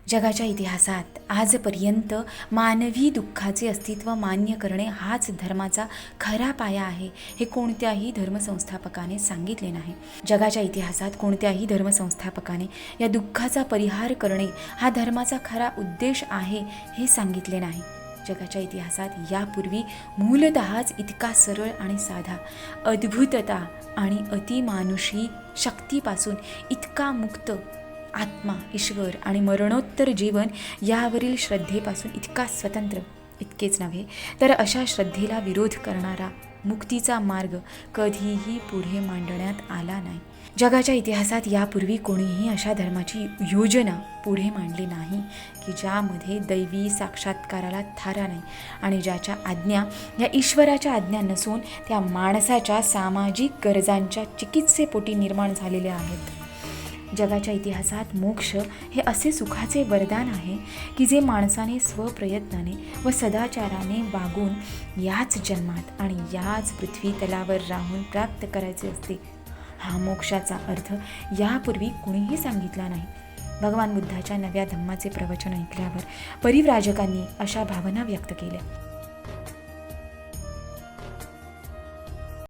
जगाच्या इतिहासात आजपर्यंत मानवी दुःखाचे अस्तित्व मान्य करणे हाच धर्माचा खरा पाया आहे, हे कोणत्याही धर्मसंस्थापकाने सांगितले नाही. जगाच्या इतिहासात कोणत्याही धर्मसंस्थापकाने या दुःखाचा परिहार करणे हा धर्माचा खरा उद्देश आहे हे सांगितले नाही. जगाच्या इतिहासात यापूर्वी मूलतःच इतका सरळ आणि साधा, अद्भुतता आणि अतिमानुषी शक्तीपासून इतका मुक्त आत्मा, ईश्वर आणि मरणोत्तर जीवन यावरील श्रद्धेपासून इतका स्वतंत्र. इतकेच नव्हे तर अशा श्रद्धेला विरोध करणारा मुक्तीचा मार्ग कधीही पुढे मांडण्यात आला नाही. जगाच्या इतिहासात यापूर्वी कोणीही अशा धर्माची योजना पुढे मांडली नाही की ज्यामध्ये दैवी साक्षात्काराला थारा नाही आणि ज्याच्या आज्ञा या ईश्वराच्या आज्ञा नसून त्या माणसाच्या सामाजिक गरजांच्या चिकित्सेपोटी निर्माण झालेल्या आहेत. जगाच्या इतिहासात मोक्ष हे असे सुखाचे वरदान आहे की जे माणसाने स्वप्रयत्नाने व सदाचाराने वागून याच जन्मात आणि याच पृथ्वी तलावर राहून प्राप्त करायचे असते. हा मोक्षाचा अर्थ यापूर्वी कुणीही सांगितला नाही. भगवान बुद्धाच्या नव्या धम्माचे प्रवचन ऐकल्यावर परिव्राजकांनी अशा भावना व्यक्त केल्या.